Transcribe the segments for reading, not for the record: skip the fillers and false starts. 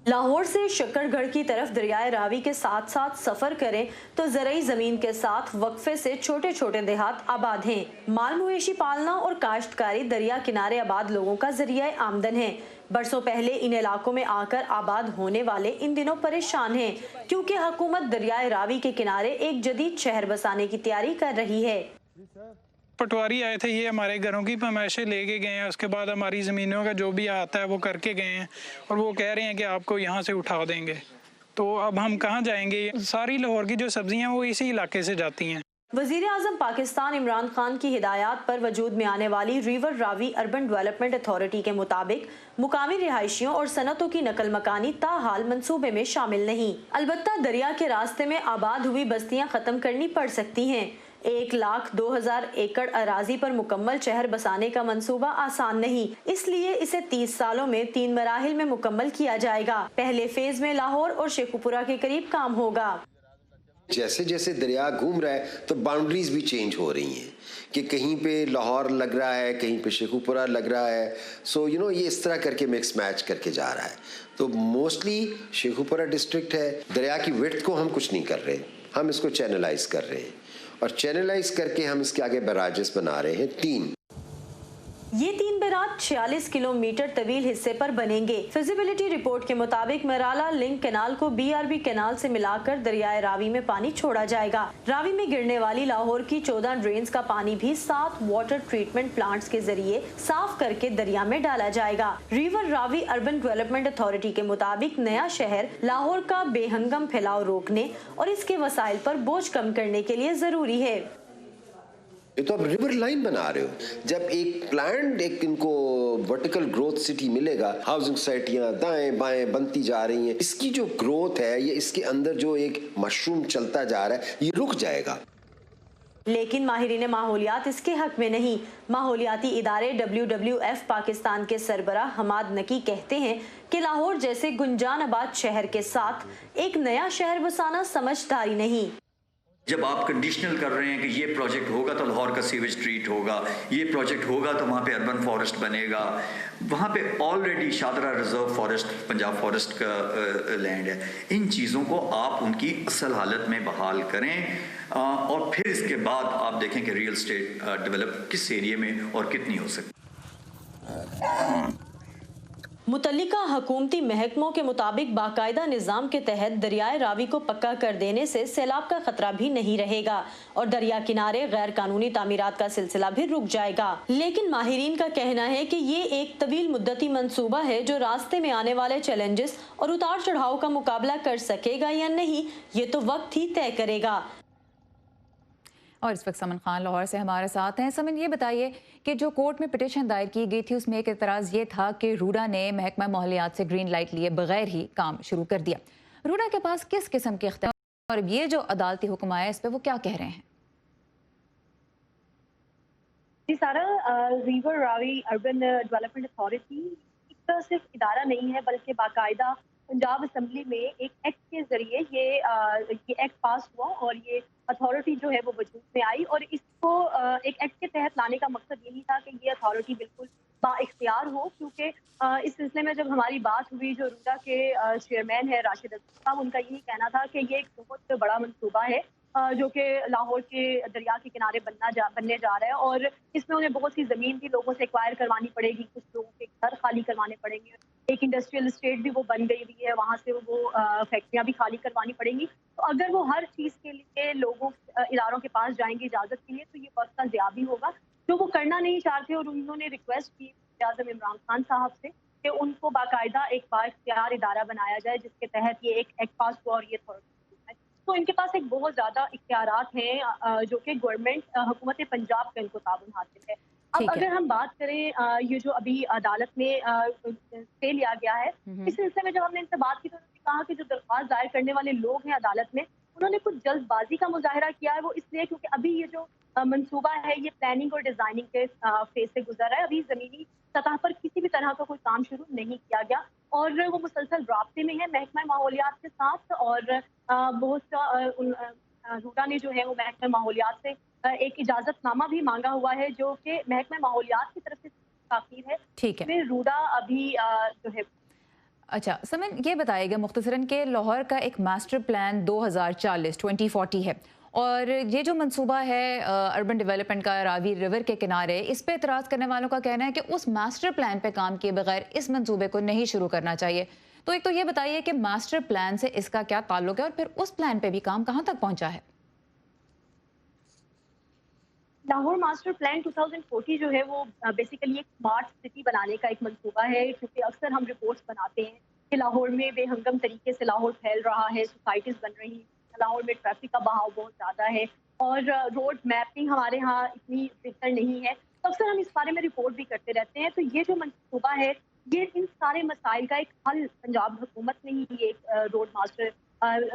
लाहौर से शक्करगढ़ की तरफ दरियाए रावी के साथ साथ सफर करें तो ज़रई ज़मीन के साथ वक्फे से छोटे छोटे देहात आबाद हैं। माल मवेशी पालना और काश्तकारी दरिया किनारे आबाद लोगों का जरिया आमदन है। बरसों पहले इन इलाकों में आकर आबाद होने वाले इन दिनों परेशान हैं, क्योंकि हुकूमत दरियाए रावी के किनारे एक जदीद शहर बसाने की तैयारी कर रही है। पटवारी आए थे, ये हमारे घरों की पैमाइशें लेके गए हैं, उसके बाद हमारी ज़मीनों का जो भी आता है वो करके गए हैं और वो कह रहे हैं कि आपको यहाँ से उठा देंगे। तो अब हम कहाँ जाएंगे? सारी लाहौर की जो सब्जियाँ वो इसी इलाके से जाती हैं। वज़ीर आज़म पाकिस्तान इमरान खान की हिदायत पर वजूद में आने वाली river Ravi urban development authority के मुताबिक मुकामी रिहायशियों और सनतों की नकल मकानी ताहाल मंसूबे में शामिल नहीं। अलबत्ता दरिया के रास्ते में आबाद हुई बस्तियां खत्म करनी पड़ सकती हैं। 1,02,000 एकड़ अराजी पर मुकम्मल शहर बसाने का मंसूबा आसान नहीं, इसलिए इसे 30 सालों में 3 मराहिल में मुकम्मल किया जाएगा। पहले फेज में लाहौर और शेखुपुरा के करीब काम होगा। जैसे जैसे दरिया घूम रहा है तो बाउंड्रीज भी चेंज हो रही हैं कि कहीं पे लाहौर लग रहा है, कहीं पे शेखुपुरा लग रहा है। सो ये इस तरह करके मिक्स मैच करके जा रहा है। तो मोस्टली शेखुपुरा डिस्ट्रिक्ट है। दरिया की विड्थ को हम कुछ नहीं कर रहे, हम इसको चैनलाइज कर रहे हैं और चैनलाइज करके हम इसके आगे बैराजेस बना रहे हैं 3। ये 3 बैराज 46 किलोमीटर तवील हिस्से पर बनेंगे। फिजिबिलिटी रिपोर्ट के मुताबिक मराला लिंक कैनाल को BRB कैनाल से मिलाकर दरियाए रावी में पानी छोड़ा जाएगा। रावी में गिरने वाली लाहौर की 14 ड्रेन्स का पानी भी 7 वाटर ट्रीटमेंट प्लांट्स के जरिए साफ करके दरिया में डाला जाएगा। River Ravi urban development authority के मुताबिक नया शहर लाहौर का बेहंगम फैलाव रोकने और इसके वसाइल पर बोझ कम करने के लिए जरूरी है। ये तो आप रिवर लाइन बना रहे हो। जब एक प्लान एक इनको वर्टिकल ग्रोथ सिटी मिलेगा, हाउसिंग सोसाइटियां दाएं बाएं बनती जा रही हैं, इसकी जो ग्रोथ है ये इसके अंदर जो एक मशरूम चलता जा रहा है ये रुक जाएगा। लेकिन माहिरीन माहौलियात इसके हक में नहीं। माहौलियाती इदारे WWF पाकिस्तान के सरबराह हमाद नकी कहते हैं कि लाहौर जैसे गुंजानाबाद शहर के साथ एक नया शहर बसाना समझदारी नहीं। जब आप कंडीशनल कर रहे हैं कि ये प्रोजेक्ट होगा तो लाहौर का सीवेज ट्रीट होगा, ये प्रोजेक्ट होगा तो वहाँ पे अर्बन फॉरेस्ट बनेगा, वहाँ पे already Shahdara reserve forest Punjab forest का लैंड है। इन चीज़ों को आप उनकी असल हालत में बहाल करें और फिर इसके बाद आप देखें कि रियल एस्टेट डेवलप किस एरिया में और कितनी हो सकती। मुतल्लिका हुकूमती महकमों के मुताबिक बाकायदा निज़ाम के तहत दरियाए रावी को पक्का कर देने से सैलाब का खतरा भी नहीं रहेगा और दरिया किनारे गैर कानूनी तामीरात का सिलसिला भी रुक जाएगा। लेकिन माहिरीन का कहना है कि ये एक तवील मुद्दती मंसूबा है जो रास्ते में आने वाले चैलेंजेस और उतार चढ़ाव का मुकाबला कर सकेगा या नहीं, ये तो वक्त ही तय करेगा। और इस वक्त समन खान लाहौर से हमारे साथ हैं। समन, ये बताइए कि जो कोर्ट में पिटीशन दायर की गई थी उसमें एक एतराज़ ये था कि रूडा ने महकमा माहौलियात से ग्रीन लाइट लिए बगैर ही काम शुरू कर दिया। रूडा के पास किस किस्म के इख्तियार और ये जो अदालती हुक्म आया इस पर वो क्या कह रहे हैं? जी सारा, river Ravi urban development authority सिर्फ इदारा नहीं है बल्कि बाकायदा पंजाब असम्बली में एक एक्ट के जरिए ये एक्ट पास हुआ और ये अथॉरिटी जो है वो वजूद में आई और इसको एक एक्ट के तहत लाने का मकसद यही था कि ये अथॉरिटी बिल्कुल बाइख्तियार हो। क्योंकि इस सिलसिले में जब हमारी बात हुई, जो रूडा के चेयरमैन है राशिद अजहर साहब, उनका यही कहना था कि ये एक बहुत बड़ा मंसूबा है जो कि लाहौर के दरिया के किनारे बनने जा रहा है और इसमें उन्हें बहुत सी ज़मीन भी लोगों से एक्वायर करवानी पड़ेगी, कुछ लोगों के घर खाली करवाने पड़ेंगे, एक इंडस्ट्रियल स्टेट भी वो बन गई हुई है, वहाँ से वो फैक्ट्रियाँ भी खाली करवानी पड़ेंगी। तो अगर वो हर चीज़ के लिए लोगों इदारों के पास जाएंगे इजाज़त के लिए तो ये वक्त का ज़िया भी होगा, जो वो करना नहीं चाहते। और उन्होंने रिक्वेस्ट की वज़ीर आज़म इमरान खान साहब से कि उनको बाकायदा एक बाइख्तियार इदारा बनाया जाए जिसके तहत ये एक एक्ट पास हुआ और ये तो इनके पास एक बहुत ज्यादा इख्तियारात हैं जो कि गवर्नमेंट हुकूमत पंजाब का इनको ताबन हासिल है। अब अगर हम बात करें ये जो अभी अदालत में स्टे लिया गया है, इस सिलसिले में जब हमने इनसे बात की तो उन्होंने कहा कि जो दरख्वास्त दायर करने वाले लोग हैं अदालत में, उन्होंने कुछ जल्दबाजी का मुजाहरा किया है। वो इसलिए क्योंकि अभी ये जो मंसूबा है ये प्लानिंग और डिजाइनिंग के फेज से गुजर रहा है, अभी जमीनी सतह पर किसी भी तरह का कोई काम शुरू नहीं किया गया और वो मुसलसल राब्ते में है महकमा माहौलियात के साथ। और बहुत सा रूडा ने जो है वो महकमा माहौलियात से एक इजाजतनामा भी मांगा हुआ है जो कि महकमा माहौलियात की तरफ से ताकीद है। ठीक है। रूडा अभी जो है अच्छा समन, ये बताइएगा मुख्तसरन के लाहौर का एक मास्टर प्लान 2040 है, और ये जो मंसूबा है अर्बन डेवलपमेंट का रावी रिवर के किनारे, इस पे एतराज़ करने वालों का कहना है कि उस मास्टर प्लान पे काम किए बगैर इस मंसूबे को नहीं शुरू करना चाहिए। तो एक तो ये बताइए कि मास्टर प्लान से इसका क्या ताल्लुक है, और फिर उस प्लान पे भी काम कहाँ तक पहुंचा है? लाहौर मास्टर प्लान 2040 जो है वो बेसिकली एक स्मार्ट सिटी बनाने का एक मंसूबा है, क्योंकि अक्सर हम रिपोर्ट्स बनाते हैं कि लाहौर में बेहंगम तरीके से लाहौर फैल रहा है, सोसाइटीज़ बन रही हैं, लाहौर में ट्रैफिक का बहाव बहुत ज़्यादा है और रोड मैपिंग हमारे यहाँ इतनी बेहतर नहीं है। तो अक्सर हम इस बारे में रिपोर्ट भी करते रहते हैं। तो ये जो मंसूबा है, ये इन सारे मसाइल का एक हल पंजाब हुकूमत ने ही एक road master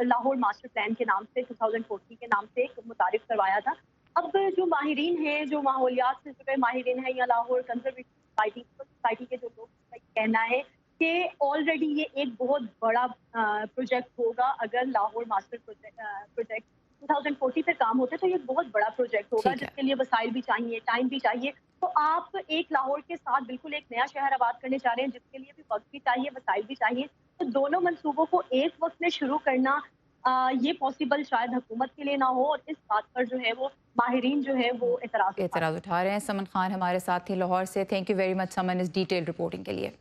Lahore master plan के नाम से 2040 के नाम से मुतारिफ करवाया था। अब जो माहिरीन हैं, जो माहौलियात से जुड़े माहिरीन हैं या लाहौर कंजर्वेटिव सोसाइटी के जो लोग, का कहना है कि ऑलरेडी ये एक बहुत बड़ा प्रोजेक्ट होगा। अगर लाहौर मास्टर प्रोजेक्ट 2040 पे काम होता है तो ये बहुत बड़ा प्रोजेक्ट होगा, जिसके लिए वसाइल भी चाहिए, टाइम भी चाहिए। तो आप एक लाहौर के साथ बिल्कुल एक नया शहर आबाद करने जा रहे हैं, जिसके लिए भी वक्त भी चाहिए, वसाइल भी चाहिए। तो दोनों मंसूबों को एक वक्त में शुरू करना ये पॉसिबल शायद हुकूमत के लिए ना हो, और इस बात पर जो है वो माहिरीन जो है वो एतराज़ उठा रहे हैं। समन खान हमारे साथ थे लाहौर से। थैंक यू वेरी मच समन इस डिटेल रिपोर्टिंग के लिए।